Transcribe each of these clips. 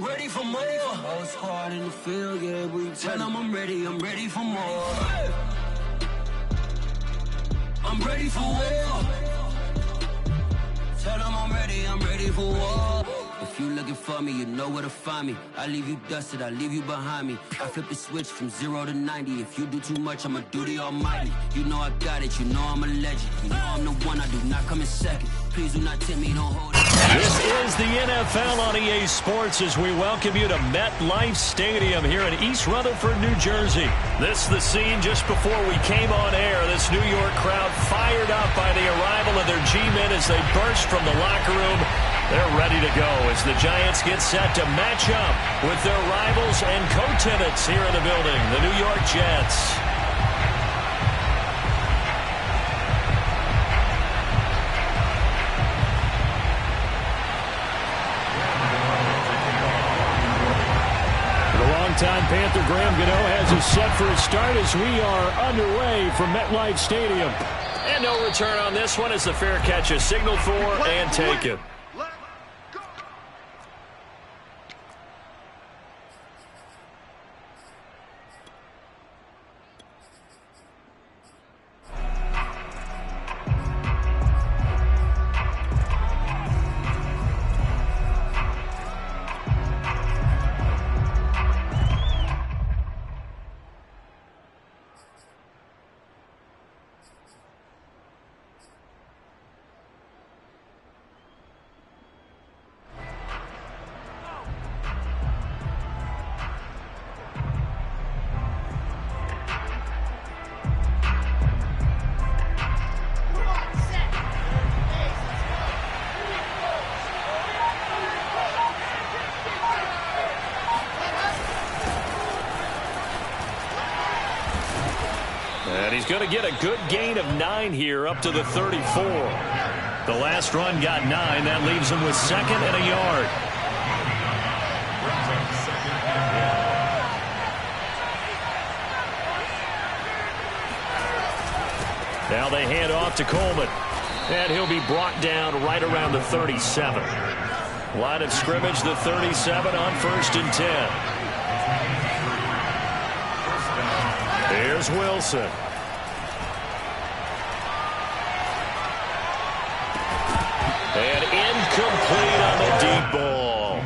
I'm ready for more. Whole squad in the field, yeah, we tell them I'm ready for more. I'm ready for war. Tell them I'm ready for war. If you looking for me, you know where to find me. I leave you dusted, I leave you behind me. I flip the switch from 0 to 90. If you do too much, I'ma do the almighty. You know I got it, you know I'm a legend. You know I'm the one, I do not come in second. Please do not tempt me, don't hold it. This is the NFL on EA Sports as we welcome you to MetLife Stadium here in East Rutherford, New Jersey. This is the scene just before we came on air. This New York crowd fired up by the arrival of their G-men as they burst from the locker room. They're ready to go as the Giants get set to match up with their rivals and co-tenants here in the building, the New York Jets. Time Panther Graham Gano has us set for a start as we are underway from MetLife Stadium. And no return on this one as the fair catch is signaled for and taken. And he's going to get a good gain of 9 here up to the 34. The last run got 9. That leaves him with 2nd and a yard. Now they hand off to Coleman. And he'll be brought down right around the 37. Line of scrimmage, the 37 on 1st and 10. Here's Wilson. And incomplete on the deep ball.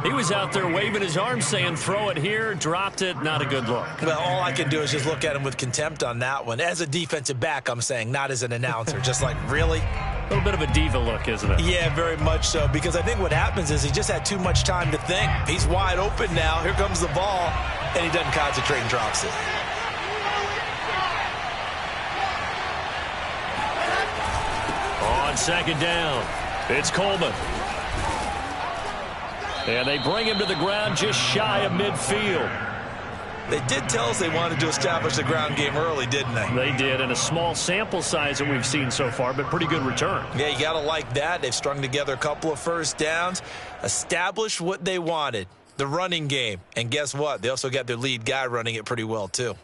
He was out there waving his arms saying throw it here, dropped it, not a good look. Well, all I can do is just look at him with contempt on that one. As a defensive back, I'm saying, not as an announcer. Just like, really? A little bit of a diva look, isn't it? Yeah, very much so, because I think what happens is he just had too much time to think. He's wide open now. Here comes the ball, and he doesn't concentrate and drops it. On 2nd down, it's Coleman. And they bring him to the ground just shy of midfield. They did tell us they wanted to establish the ground game early, didn't they? They did, and a small sample size that we've seen so far, but pretty good return. Yeah, you got to like that. They've strung together a couple of first downs, established what they wanted, the running game. And guess what? They also got their lead guy running it pretty well, too.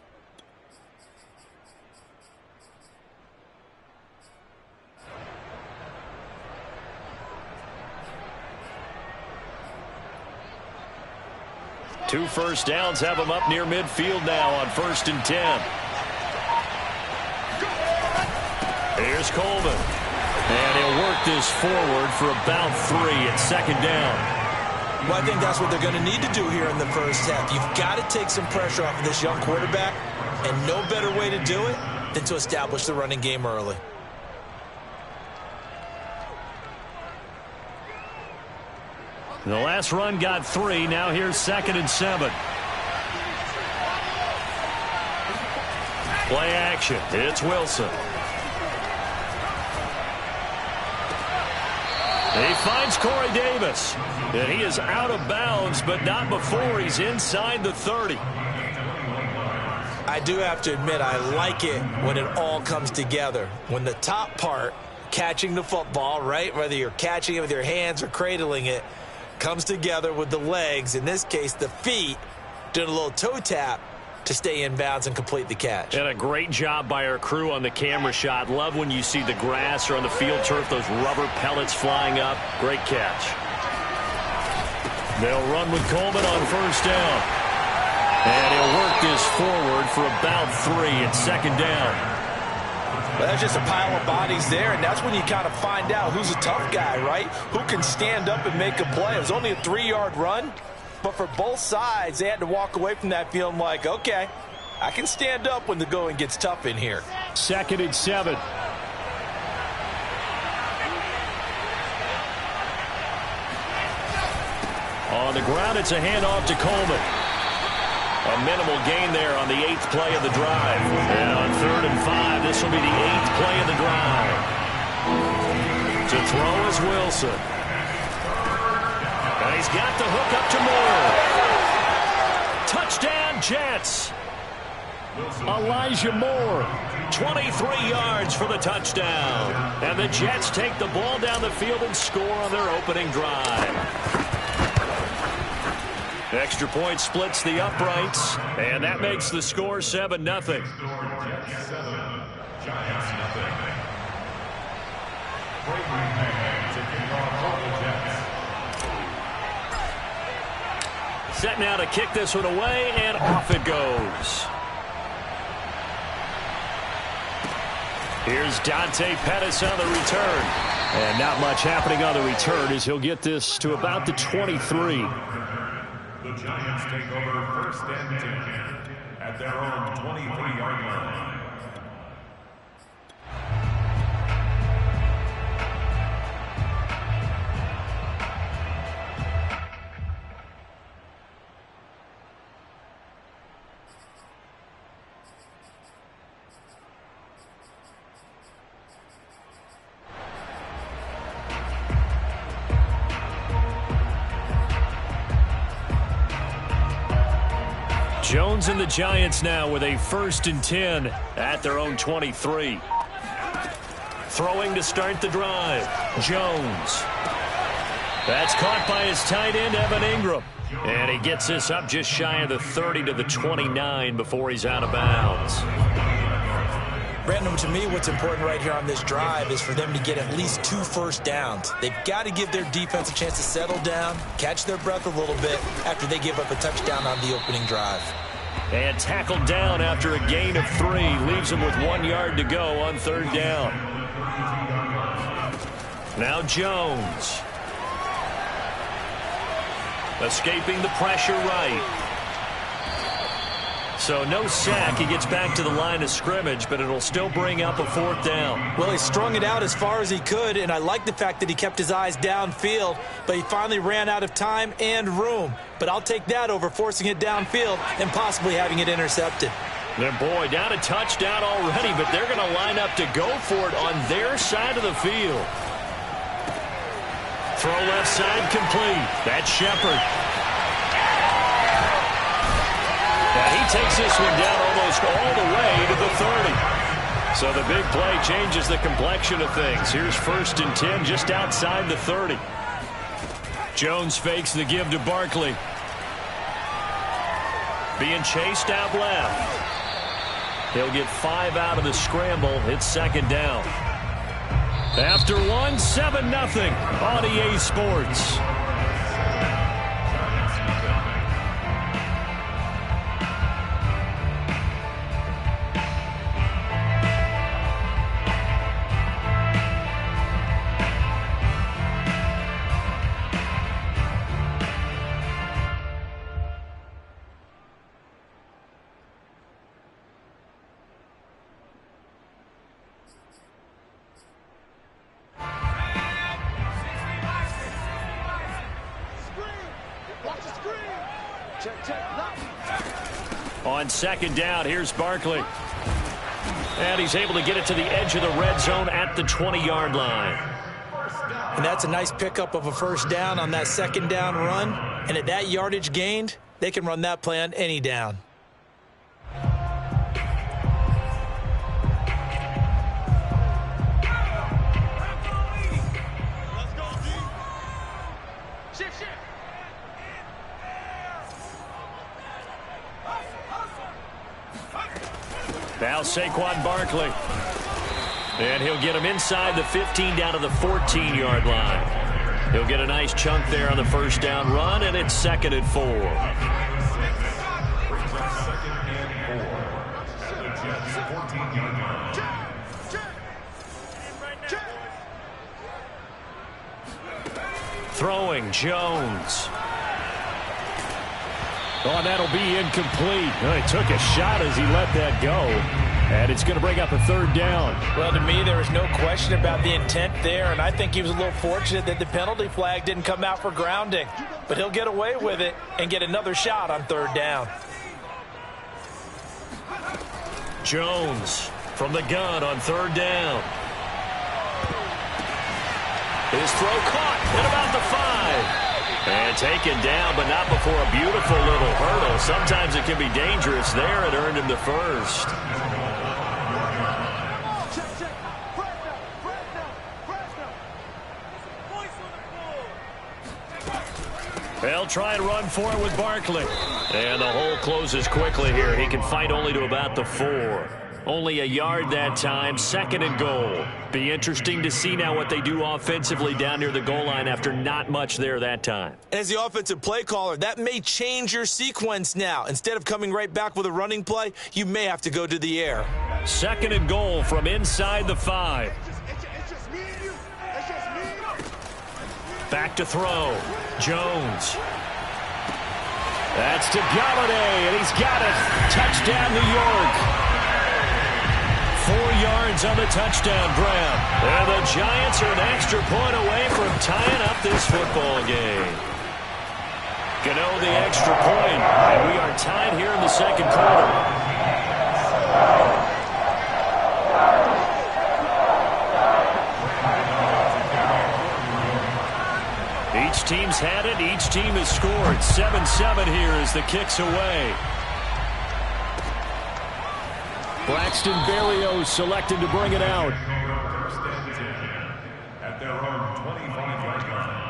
Two first downs have him up near midfield now on 1st and 10. Here's Coleman. And he'll work this forward for about 3 at 2nd down. Well, I think that's what they're going to need to do here in the first half. You've got to take some pressure off of this young quarterback, and no better way to do it than to establish the running game early. The last run got 3. Now here's 2nd and 7. Play action. It's Wilson. He finds Corey Davis. And he is out of bounds, but not before he's inside the 30. I do have to admit, I like it when it all comes together. When the top part, catching the football, right, whether you're catching it with your hands or cradling it, comes together with the legs, in this case the feet, doing a little toe tap to stay in bounds and complete the catch. And a great job by our crew on the camera shot. Love when you see the grass or on the field turf, those rubber pellets flying up. Great catch. They'll run with Coleman on first down. And he'll work this forward for about 3 at second down. Well, that's just a pile of bodies there, and that's when you kind of find out who's a tough guy, right? Who can stand up and make a play. It was only a 3-yard run, but for both sides, they had to walk away from that feeling like, okay, I can stand up when the going gets tough in here. 2nd and 7. On the ground, it's a handoff to Coleman. A minimal gain there on the 8th play of the drive. And on 3rd and 5, this will be the 8th play of the drive. To throw is Wilson. And he's got the hook up to Moore. Touchdown, Jets. Elijah Moore, 23 yards for the touchdown. And the Jets take the ball down the field and score on their opening drive. Extra point splits the uprights, and that makes the score 7-0. Set now to kick this one away, and off it goes. Here's Dante Pettis on the return. And not much happening on the return as he'll get this to about the 23. The Giants take over 1st and 10 at their own 23-yard line. Jones and the Giants now with a 1st and 10 at their own 23. Throwing to start the drive. Jones. That's caught by his tight end, Evan Ingram. And he gets this up just shy of the 30 to the 29 before he's out of bounds. Brandon, to me, what's important right here on this drive is for them to get at least 2 first downs. They've got to give their defense a chance to settle down, catch their breath a little bit after they give up a touchdown on the opening drive. And tackled down after a gain of 3. Leaves him with 1 yard to go on 3rd down. Now Jones. Escaping the pressure right. So no sack. He gets back to the line of scrimmage, but it'll still bring up a 4th down. Well, he strung it out as far as he could, and I like the fact that he kept his eyes downfield, but he finally ran out of time and room. But I'll take that over forcing it downfield and possibly having it intercepted. Then, boy, down a touchdown already, but they're going to line up to go for it on their side of the field. Throw left side complete. That's Shepard. He takes this one down almost all the way to the 30. So the big play changes the complexion of things. Here's 1st and 10 just outside the 30. Jones fakes the give to Barkley. Being chased out left. He'll get 5 out of the scramble. It's 2nd down. After 1, 7-0 on EA Sports. On 2nd down, here's Barkley. And he's able to get it to the edge of the red zone at the 20-yard line. And that's a nice pickup of a 1st down on that 2nd down run. And at that yardage gained, they can run that play on any down. Now Saquon Barkley. And he'll get him inside the 15 down to the 14-yard line. He'll get a nice chunk there on the first down run, and it's 2nd and 4. Brings up 2nd and 4 at the Jets' 14-yard line. Throwing, Jones. Oh, and that'll be incomplete. He took a shot as he let that go. And it's going to bring up a 3rd down. Well, to me, there was no question about the intent there, and I think he was a little fortunate that the penalty flag didn't come out for grounding. But he'll get away with it and get another shot on 3rd down. Jones from the gun on 3rd down. His throw caught at about the 5. And taken down, but not before a beautiful little hurdle. Sometimes it can be dangerous there. It earned him the 1st. They'll try and run for it with Barkley. And the hole closes quickly here. He can fight only to about the 4. Only a yard that time, 2nd and goal. Be interesting to see now what they do offensively down near the goal line after not much there that time. As the offensive play caller, that may change your sequence now. Instead of coming right back with a running play, you may have to go to the air. 2nd and goal from inside the 5. Back to throw. Jones. That's to Galladay, and he's got it. Touchdown, New York. 4 yards on the touchdown grab. And the Giants are an extra point away from tying up this football game. Gano the extra point, and we are tied here in the 2nd quarter. Each team's had it. Each team has scored. 7-7 here as the kick's away. Braxton Berrios selected to bring it out. First and 10 at their own 25-yard line.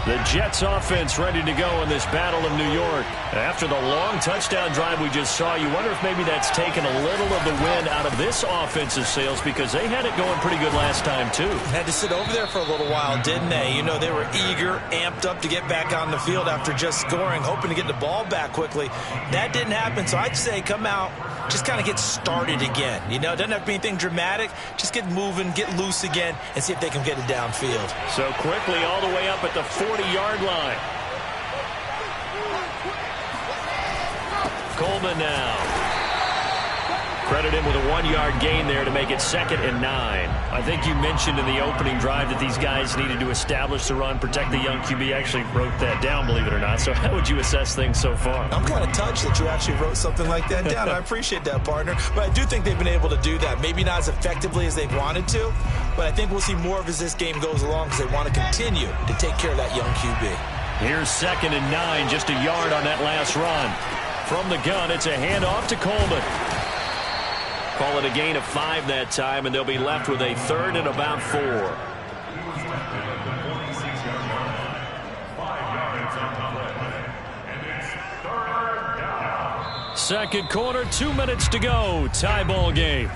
The Jets offense ready to go in this Battle of New York. After the long touchdown drive we just saw, you wonder if maybe that's taken a little of the wind out of this offensive sails because they had it going pretty good last time too. Had to sit over there for a little while, didn't they? You know, they were eager, amped up to get back on the field after just scoring, hoping to get the ball back quickly. That didn't happen, so I'd say come out, just kind of get started again. You know, it doesn't have to be anything dramatic. Just get moving, get loose again, and see if they can get it downfield. So quickly all the way up at the 40-yard line. Coleman now. Credit him with a 1-yard gain there to make it 2nd and 9. I think you mentioned in the opening drive that these guys needed to establish the run, protect the young QB. Actually wrote that down, believe it or not. So how would you assess things so far? I'm kind of touched that you actually wrote something like that down. I appreciate that, partner. But I do think they've been able to do that. Maybe not as effectively as they've wanted to, but I think we'll see more of as this game goes along because they want to continue to take care of that young QB. Here's 2nd and 9, just a yard on that last run. From the gun, it's a handoff to Coleman. Call it a gain of 5 that time, and they'll be left with a 3rd and about 4. 5 yards on the play, and it's 3rd down. 2nd quarter, 2 minutes to go. Tie ball game.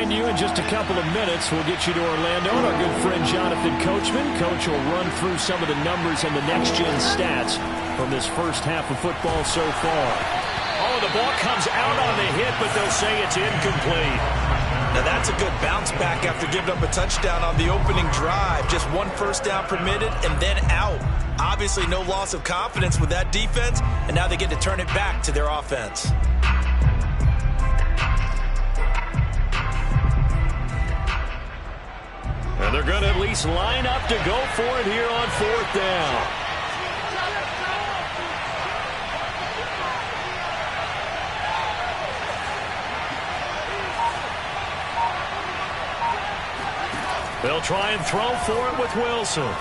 You in just a couple of minutes. We'll get you to Orlando and our good friend Jonathan Coachman. Coach will run through some of the numbers and the next-gen stats from this first half of football so far. Oh, the ball comes out on the hit, but they'll say it's incomplete. Now that's a good bounce back after giving up a touchdown on the opening drive. Just 1 first down permitted and then out. Obviously no loss of confidence with that defense, and now they get to turn it back to their offense. And they're going to at least line up to go for it here on 4th down. They'll try and throw for it with Wilson.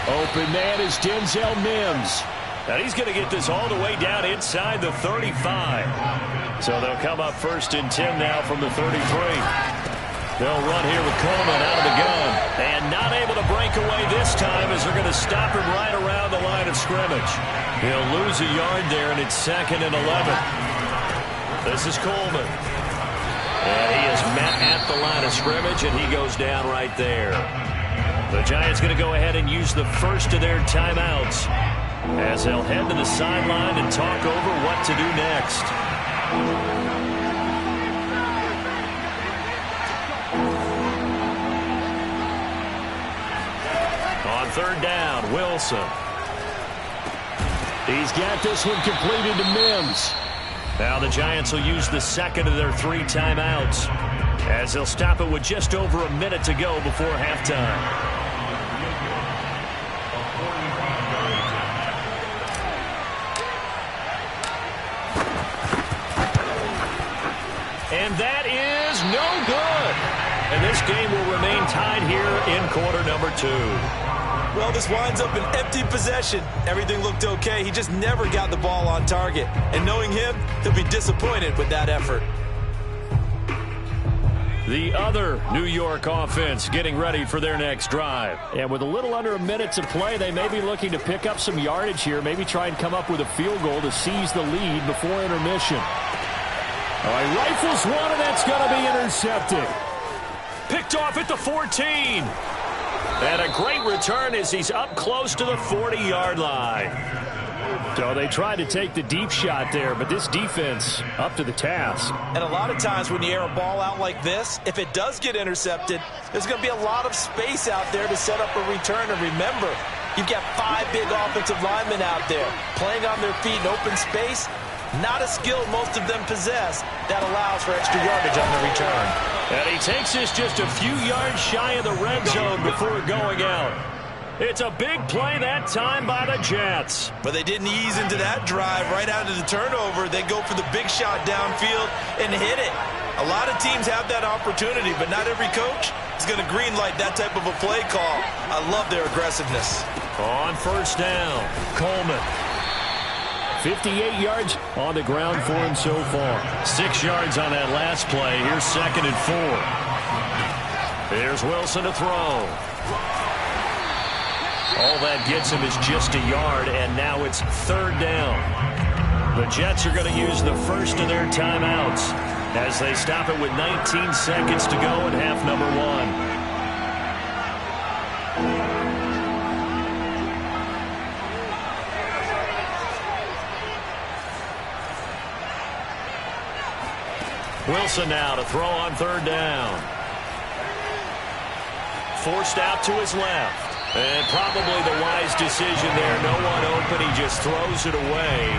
Open man is Denzel Mims. And he's going to get this all the way down inside the 35. So they'll come up 1st and 10 now from the 33. They'll run here with Coleman out of the gun. And not able to break away this time as they're going to stop him right around the line of scrimmage. He'll lose a yard there, and it's 2nd and 11. This is Coleman. And he is met at the line of scrimmage, and he goes down right there. The Giants going to go ahead and use the first of their timeouts as they'll head to the sideline and talk over what to do next. On 3rd down, Wilson. He's got this one completed to Mims. Now the Giants will use the 2nd of their 3 timeouts as they'll stop it with just over a minute to go before halftime. And that is no good. And this game will remain tied here in quarter number 2. Well, this winds up an empty possession. Everything looked okay. He just never got the ball on target. And knowing him, he'll be disappointed with that effort. The other New York offense getting ready for their next drive. And with a little under a minute to play, they may be looking to pick up some yardage here, maybe try and come up with a field goal to seize the lead before intermission. All right, rifles one, and that's going to be intercepted. Picked off at the 14. And a great return as he's up close to the 40-yard line. So they tried to take the deep shot there, but this defense up to the task. And a lot of times when you air a ball out like this, if it does get intercepted, there's going to be a lot of space out there to set up a return. And remember, you've got 5 big offensive linemen out there playing on their feet in open space. Not a skill most of them possess that allows for extra yardage on the return. And he takes this just a few yards shy of the red zone before going out. It's a big play that time by the Jets. But they didn't ease into that drive right out of the turnover. They go for the big shot downfield and hit it. A lot of teams have that opportunity, but not every coach is going to greenlight that type of a play call. I love their aggressiveness. On 1st down, Coleman. 58 yards on the ground for him so far. 6 yards on that last play. Here's 2nd and 4. Here's Wilson to throw. All that gets him is just a yard, and now it's 3rd down. The Jets are going to use the first of their timeouts as they stop it with 19 seconds to go in half number 1. Wilson now to throw on 3rd down. Forced out to his left. And probably the wise decision there. No one open. He just throws it away.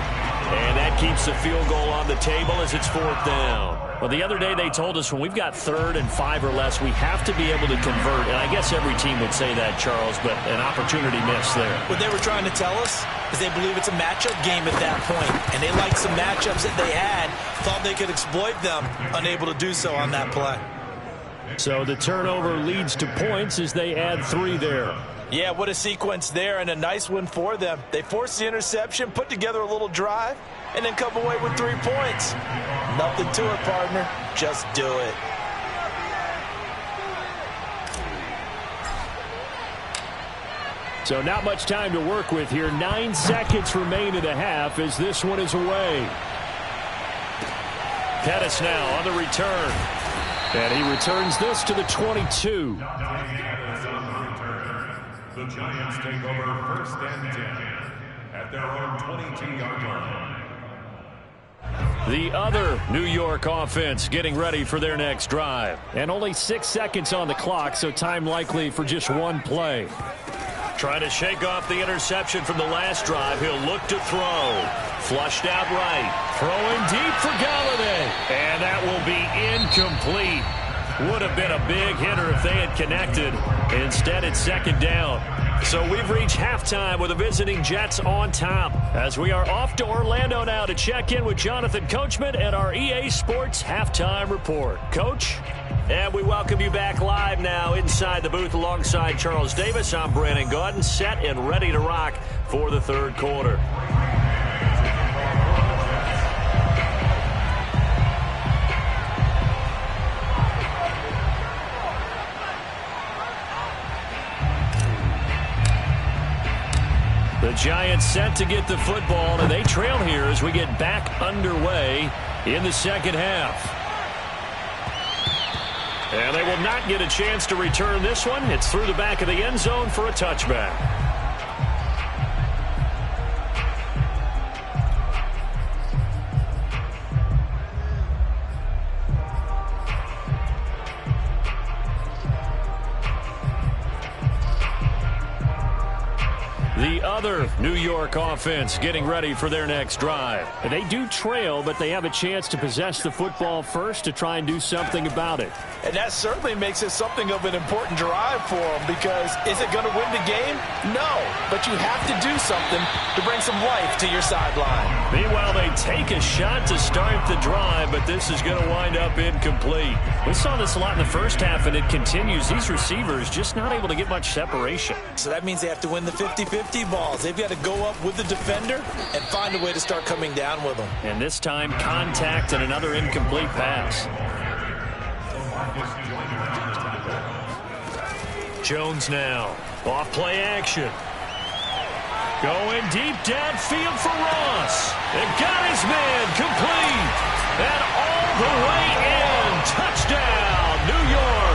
And that keeps the field goal on the table as it's 4th down. Well, the other day they told us when we've got 3rd and 5 or less, we have to be able to convert. And I guess every team would say that, Charles, but an opportunity missed there. What they were trying to tell us is they believe it's a matchup game at that point. And they liked some matchups that they had, thought they could exploit them, unable to do so on that play. So the turnover leads to points as they add 3 there. Yeah, what a sequence there, and a nice one for them. They forced the interception, put together a little drive, and then come away with 3 points. Nothing to it, partner. Just do it. So not much time to work with here. 9 seconds remain in the half as this one is away. Pettis now on the return. And he returns this to the 22. The Giants take over 1st and 10 at their own 22-yard line. The other New York offense getting ready for their next drive. And only 6 seconds on the clock, so time likely for just 1 play. Trying to shake off the interception from the last drive. He'll look to throw. Flushed out right. Throwing deep for Galladay. And that will be incomplete. Would have been a big hitter if they had connected. Instead, it's 2nd down. So we've reached halftime with the visiting Jets on top. As we are off to Orlando now to check in with Jonathan Coachman and our EA Sports Halftime Report. Coach? And we welcome you back live now inside the booth alongside Charles Davis. I'm Brandon Gaudin, set and ready to rock for the 3rd quarter. Giants set to get the football, and they trail here as we get back underway in the second half. And they will not get a chance to return this one. It's through the back of the end zone for a touchback. The other New York offense getting ready for their next drive. They do trail, but they have a chance to possess the football first to try and do something about it. And that certainly makes it something of an important drive for them, because is it going to win the game? No, but you have to do something to bring some life to your sideline. Meanwhile, they take a shot to start the drive, but this is going to wind up incomplete. We saw this a lot in the first half, and it continues. These receivers just not able to get much separation. So that means they have to win the 50-50 balls. They've got to go up with the defender and find a way to start coming down with them. And this time, contact and another incomplete pass. Jones now. Off play action. Going deep downfield for Ross. And got his man complete. And all the way in. Touchdown, New York.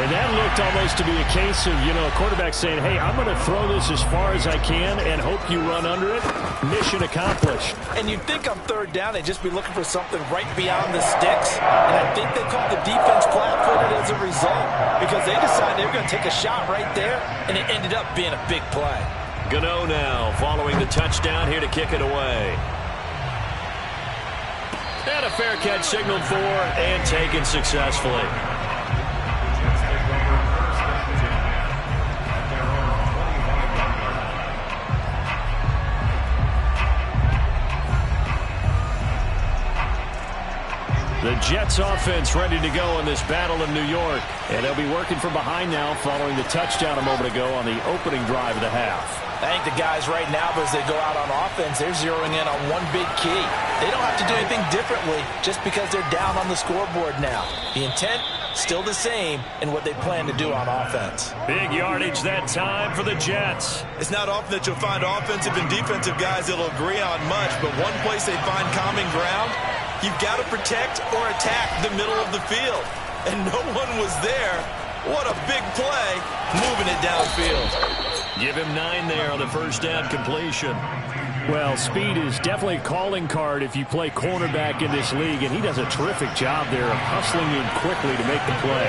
And that looked almost to be a case of, a quarterback saying, hey, I'm going to throw this as far as I can and hope you run under it. Mission accomplished. And you'd think on third down they'd just be looking for something right beyond the sticks. And I think they called the defense flat-footed as a result, because they decided they were going to take a shot right there, and it ended up being a big play. Gano now following the touchdown here to kick it away. And a fair catch signaled for and taken successfully. The Jets offense ready to go in this battle in New York. And they'll be working from behind now following the touchdown a moment ago on the opening drive of the half. I think the guys right now, as they go out on offense, they're zeroing in on one big key. They don't have to do anything differently just because they're down on the scoreboard now. The intent, still the same in what they plan to do on offense. Big yardage that time for the Jets. It's not often that you'll find offensive and defensive guys that'll agree on much, but one place they find common ground, you've got to protect or attack the middle of the field. And no one was there. What a big play, moving it downfield. Give him 9 there on the first down completion. Well, speed is definitely a calling card if you play cornerback in this league, and he does a terrific job there of hustling in quickly to make the play.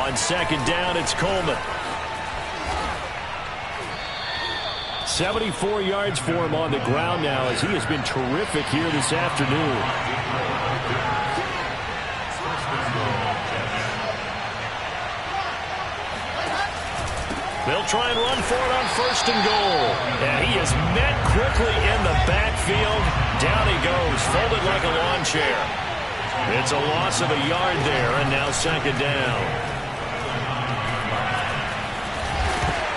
On second down, it's Coleman. 74 yards for him on the ground now, as he has been terrific here this afternoon. They'll try and run for it on first and goal. And he is met quickly in the backfield. Down he goes, folded like a lawn chair. It's a loss of a yard there, and now second down.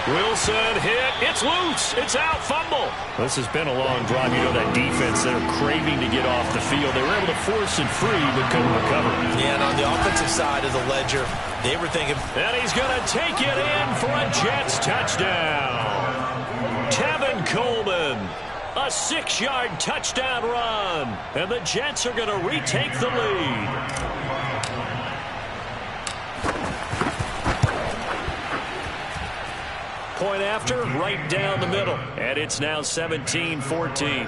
Wilson hit. It's loose. It's out. Fumble. This has been a long drive. That defense, they're craving to get off the field. They were able to force it free, but couldn't recover. Yeah, and on the offensive side of the ledger, they were thinking. And he's going to take it in for a Jets touchdown. Tevin Coleman. A 6-yard touchdown run. And the Jets are going to retake the lead. Point after, right down the middle. And it's now 17-14.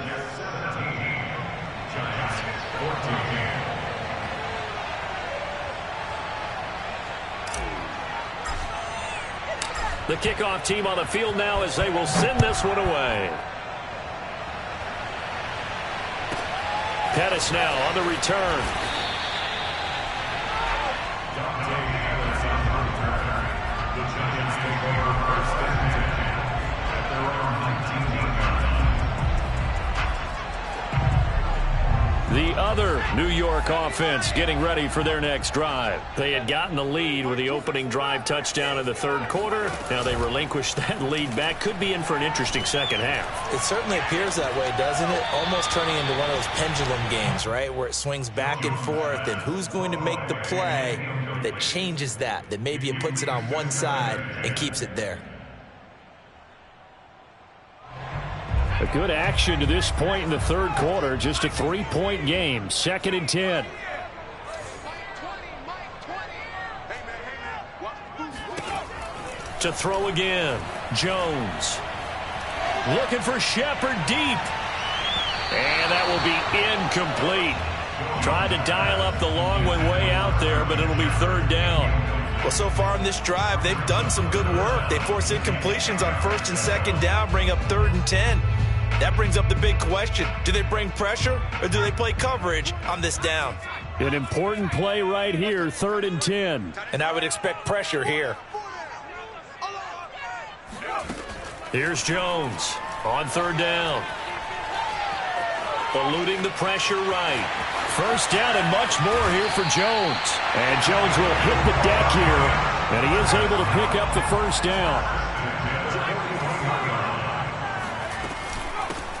The kickoff team on the field now as they will send this one away. Pettis now on the return. The other New York offense getting ready for their next drive. They had gotten the lead with the opening drive touchdown in the third quarter. Now they relinquished that lead back. Could be in for an interesting second half. It certainly appears that way, doesn't it? Almost turning into one of those pendulum games, right, where it swings back and forth, and who's going to make the play that changes that maybe it puts it on one side and keeps it there. A good action to this point in the third quarter. Just a 3-point game. 2nd and 10. To throw again. Jones. Looking for Shepard deep. And that will be incomplete. Tried to dial up the long one way out there, but it'll be 3rd down. Well, so far in this drive, they've done some good work. They force incompletions on 1st and 2nd down, bring up 3rd and 10. That brings up the big question. Do they bring pressure or do they play coverage on this down? An important play right here, 3rd and 10. And I would expect pressure here. Here's Jones on 3rd down. Eluding the pressure right. 1st down and much more here for Jones. And Jones will hit the deck here, and he is able to pick up the 1st down.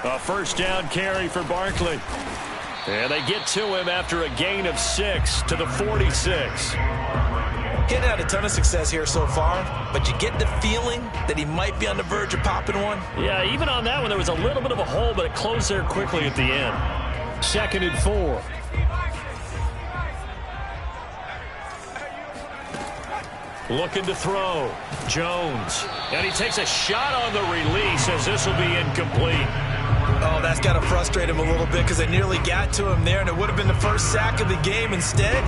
A 1st down carry for Barkley. And they get to him after a gain of 6 to the 46. Getting had a ton of success here so far, but you get the feeling that he might be on the verge of popping one. Yeah, even on that one, there was a little bit of a hole, but it closed there quickly at the end. 2nd and 4. Looking to throw. Jones. And he takes a shot on the release as this will be incomplete. Oh, that's got to frustrate him a little bit because they nearly got to him there, and it would have been the first sack of the game. Instead,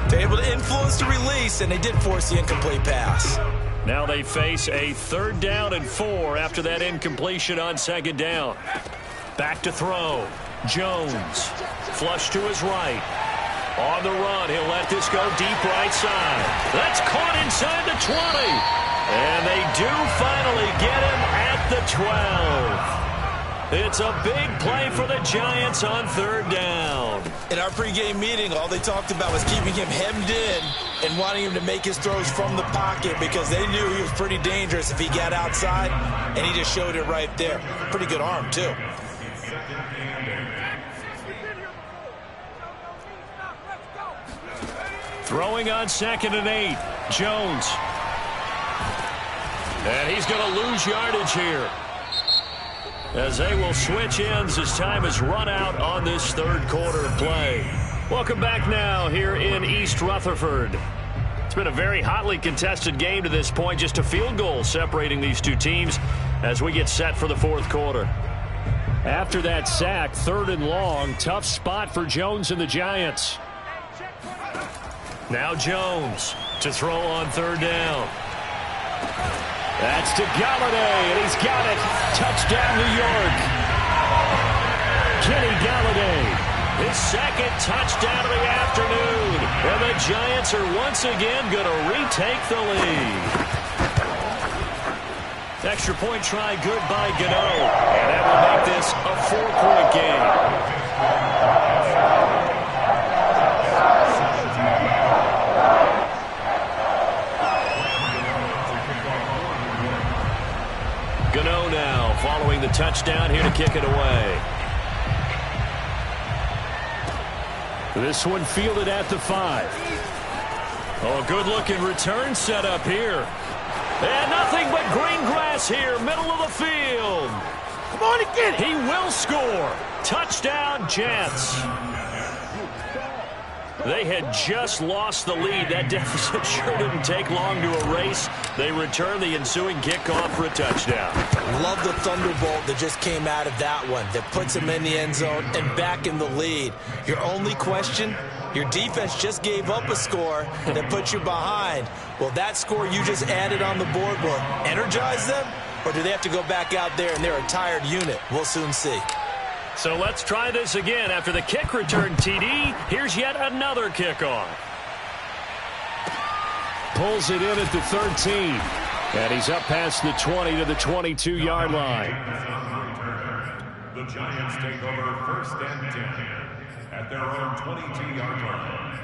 they're able to influence the release, and they did force the incomplete pass. Now they face a 3rd down and 4 after that incompletion on 2nd down. Back to throw. Jones. Flush to his right. On the run, he'll let this go deep right side. That's caught inside the 20. And they do finally get him at the 12. It's a big play for the Giants on 3rd down. In our pregame meeting, all they talked about was keeping him hemmed in and wanting him to make his throws from the pocket because they knew he was pretty dangerous if he got outside, and he just showed it right there. Pretty good arm, too. Throwing on 2nd and 8. Jones. And he's going to lose yardage here, as they will switch ends as time is run out on this 3rd quarter of play. Welcome back now here in East Rutherford. It's been a very hotly contested game to this point. Just a field goal separating these two teams as we get set for the 4th quarter. After that sack, 3rd and long, tough spot for Jones and the Giants. Now Jones to throw on 3rd down. That's to Galladay, and he's got it. Touchdown, New York. Kenny Galladay, his 2nd touchdown of the afternoon. And the Giants are once again going to retake the lead. Extra point try good by Gano. And that will make this a 4-point game. Gano now following the touchdown here to kick it away. This one fielded at the 5. Oh, good-looking return set up here. And nothing but green grass here, middle of the field. Come on and get it. He will score. Touchdown, Jets. They had just lost the lead. That deficit sure didn't take long to erase. They return the ensuing kickoff for a touchdown. Love the thunderbolt that just came out of that one that puts them in the end zone and back in the lead. Your only question, your defense just gave up a score that put you behind. Will that score you just added on the board will energize them, or do they have to go back out there and they're a tired unit? We'll soon see. So let's try this again. After the kick return TD, here's yet another kickoff. Pulls it in at the 13. And he's up past the 20 to the 22-yard line. The Giants take over 1st and 10. at their own 22-yard line.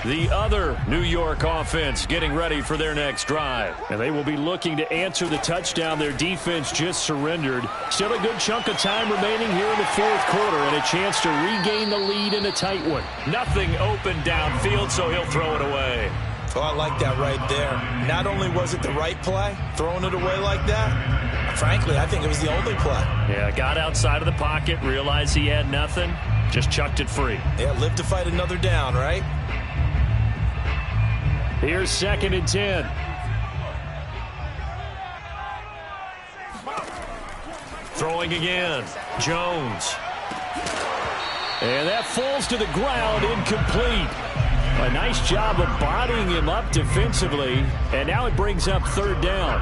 The other New York offense getting ready for their next drive. And they will be looking to answer the touchdown their defense just surrendered. Still a good chunk of time remaining here in the fourth quarter and a chance to regain the lead in a tight one. Nothing open downfield, so he'll throw it away. Oh, I like that right there. Not only was it the right play, throwing it away like that, frankly, I think it was the only play. Yeah, got outside of the pocket, realized he had nothing, just chucked it free. Yeah, live to fight another down, right? Here's 2nd and 10. Throwing again. Jones. And that falls to the ground, incomplete. A nice job of bodying him up defensively. And now it brings up 3rd down.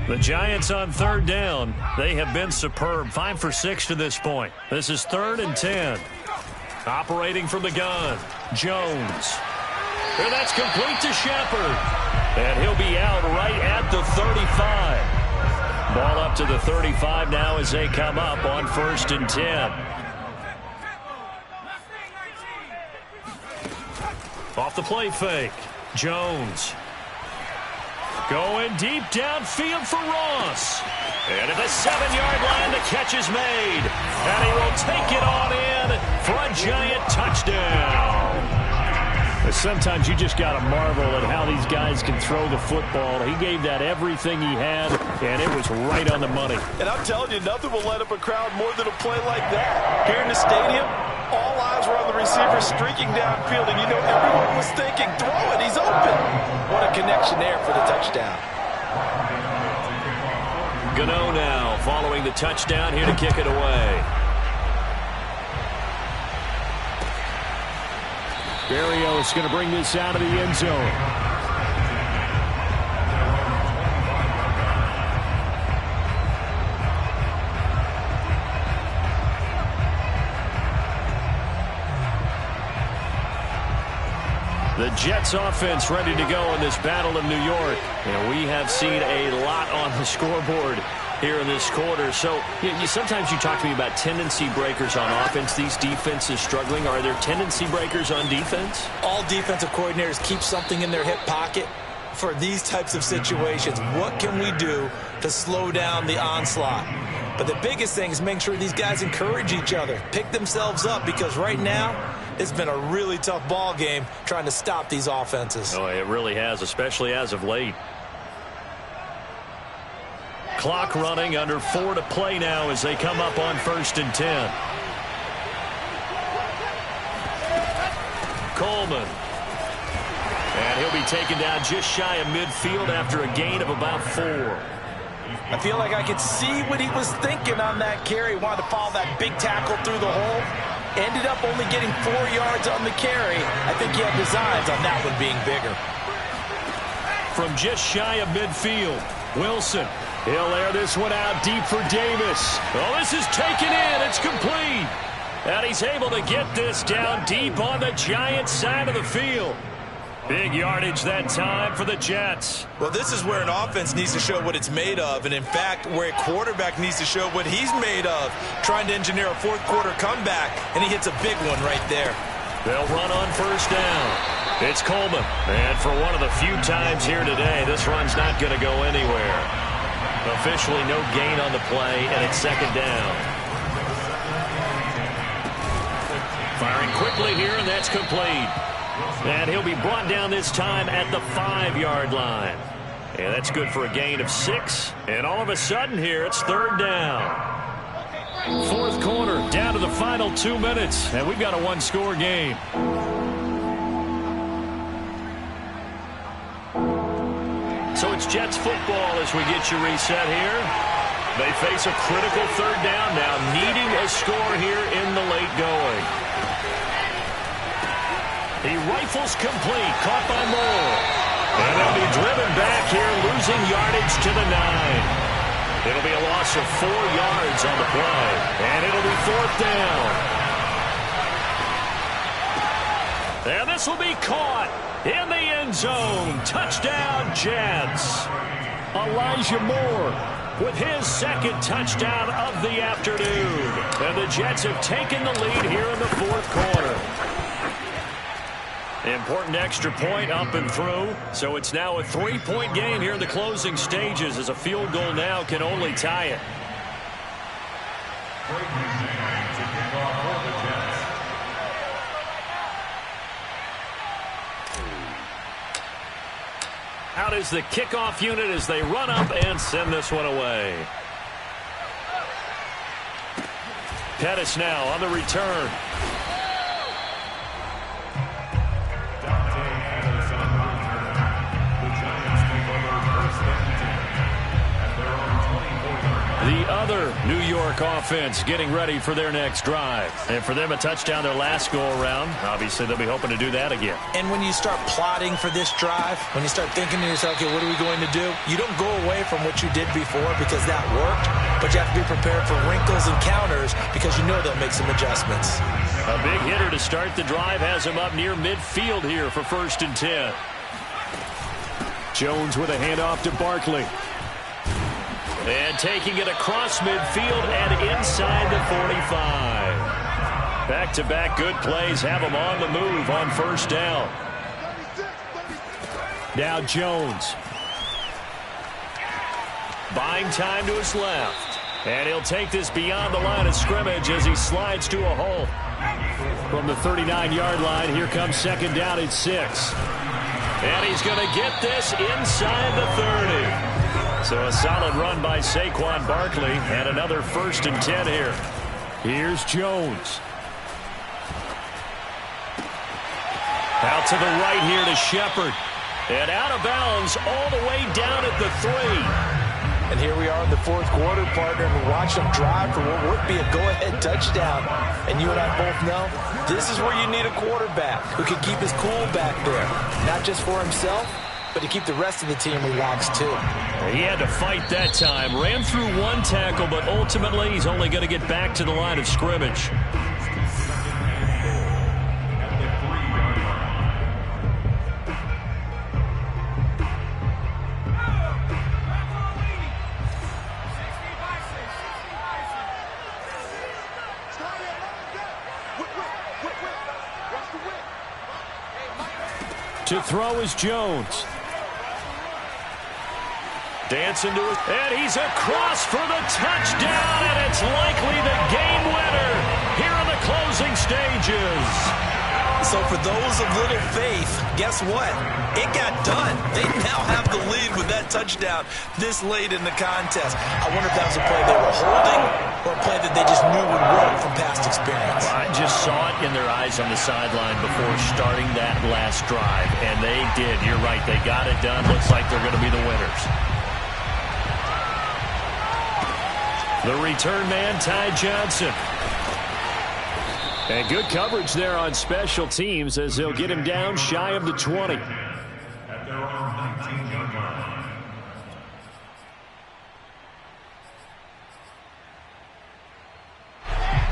The Giants on 3rd down. They have been superb. 5 for 6 to this point. This is 3rd and 10. Operating from the gun. Jones. And that's complete to Shepard. And he'll be out right at the 35. Ball up to the 35 now as they come up on 1st and 10. Off the play fake. Jones. Going deep downfield for Ross. And at the 7-yard line, the catch is made. And he will take it on in for a Giant touchdown. Sometimes you just got to marvel at how these guys can throw the football. He gave that everything he had, and it was right on the money. And I'm telling you, nothing will light up a crowd more than a play like that. Here in the stadium, all eyes were on the receiver streaking downfield, and you know everyone was thinking, throw it, he's open. What a connection there for the touchdown. Gano now following the touchdown here to kick it away. Berrios going to bring this out of the end zone. The Jets offense ready to go in this Battle of New York. And we have seen a lot on the scoreboard here in this quarter. So sometimes you talk to me about tendency breakers on offense. These defenses struggling. Are there tendency breakers on defense? All defensive coordinators keep something in their hip pocket for these types of situations. What can we do to slow down the onslaught? But the biggest thing is making sure these guys encourage each other, pick themselves up, because right now it's been a really tough ball game trying to stop these offenses. Oh, it really has, especially as of late. Clock running, under 4 to play now as they come up on 1st and 10. Coleman. And he'll be taken down just shy of midfield after a gain of about 4. I feel like I could see what he was thinking on that carry. Wanted to follow that big tackle through the hole. Ended up only getting 4 yards on the carry. I think he had designs on that one being bigger. From just shy of midfield, Wilson. He'll air this one out deep for Davis. Oh, this is taken in. It's complete. And he's able to get this down deep on the Giants side of the field. Big yardage that time for the Jets. Well, this is where an offense needs to show what it's made of, and in fact, where a quarterback needs to show what he's made of, trying to engineer a fourth quarter comeback, and he hits a big one right there. They'll run on 1st down. It's Coleman, and for one of the few times here today, this run's not going to go anywhere. Officially no gain on the play, and it's 2nd down. Firing quickly here, and that's complete. And he'll be brought down this time at the 5-yard line. And that's good for a gain of 6. And all of a sudden here, it's 3rd down. 4th quarter, down to the final 2 minutes. And we've got a 1-score game. So it's Jets football as we get you reset here. They face a critical 3rd down now, needing a score here in the late going. He rifles complete, caught by Moore. And they'll be driven back here, losing yardage to the 9. It'll be a loss of 4 yards on the play. And it'll be 4th down. And this will be caught in the end end zone. Touchdown, Jets. Elijah Moore with his second touchdown of the afternoon. And the Jets have taken the lead here in the fourth quarter. Important extra point up and through. So it's now a 3-point game here in the closing stages, as a field goal now can only tie it. Out is the kickoff unit as they run up and send this one away. Pettis now on the return. The other New York offense getting ready for their next drive. And for them, a touchdown their last go-around. Obviously, they'll be hoping to do that again. And when you start plotting for this drive, when you start thinking to yourself, okay, what are we going to do? You don't go away from what you did before because that worked, but you have to be prepared for wrinkles and counters because you know they'll make some adjustments. A big hitter to start the drive has him up near midfield here for 1st and 10. Jones with a handoff to Barkley. And taking it across midfield and inside the 45. Back-to-back good plays have him on the move on 1st down. Now Jones. Buying time to his left. And he'll take this beyond the line of scrimmage as he slides to a hole. From the 39-yard line, here comes 2nd down at 6. And he's going to get this inside the 30. So a solid run by Saquon Barkley, and another 1st and 10 here. Here's Jones. Out to the right here to Shepard. And out of bounds all the way down at the 3. And here we are in the fourth quarter, partner, and watch them drive for what would be a go-ahead touchdown. And you and I both know this is where you need a quarterback who can keep his cool back there. Not just for himself, but to keep the rest of the team relaxed, too. He had to fight that time. Ran through one tackle, but ultimately he's only going to get back to the line of scrimmage. To throw is Jones. Dancing to it, and he's across for the touchdown, and it's likely the game winner here in the closing stages. So for those of little faith, guess what? It got done. They now have the lead with that touchdown this late in the contest. I wonder if that was a play they were holding or a play that they just knew would work from past experience. I just saw it in their eyes on the sideline before starting that last drive, and they did. You're right. They got it done. Looks like they're going to be the winners. The return man, Ty Johnson. And good coverage there on special teams as they'll get him down shy of the 20. At their own 19-yard line.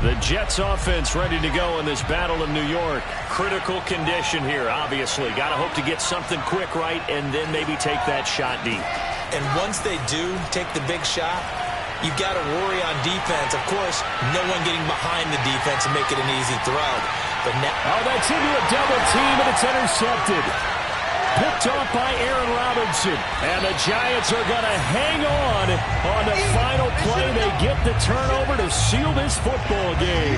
The Jets offense ready to go in this battle of New York. Critical condition here, obviously. Got to hope to get something quick right and then maybe take that shot deep. And once they do take the big shot, you've got to worry on defense. Of course, no one getting behind the defense and make it an easy throw. But now, that's into a double team, and it's intercepted. Picked off by Aaron Robinson. And the Giants are going to hang on the final play. They get the turnover to seal this football game.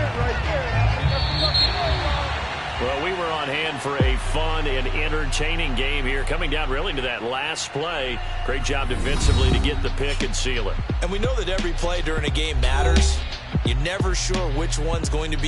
Well, we were on hand for a fun and entertaining game here. Coming down really to that last play. Great job defensively to get the pick and seal it. And we know that every play during a game matters. You're never sure which one's going to be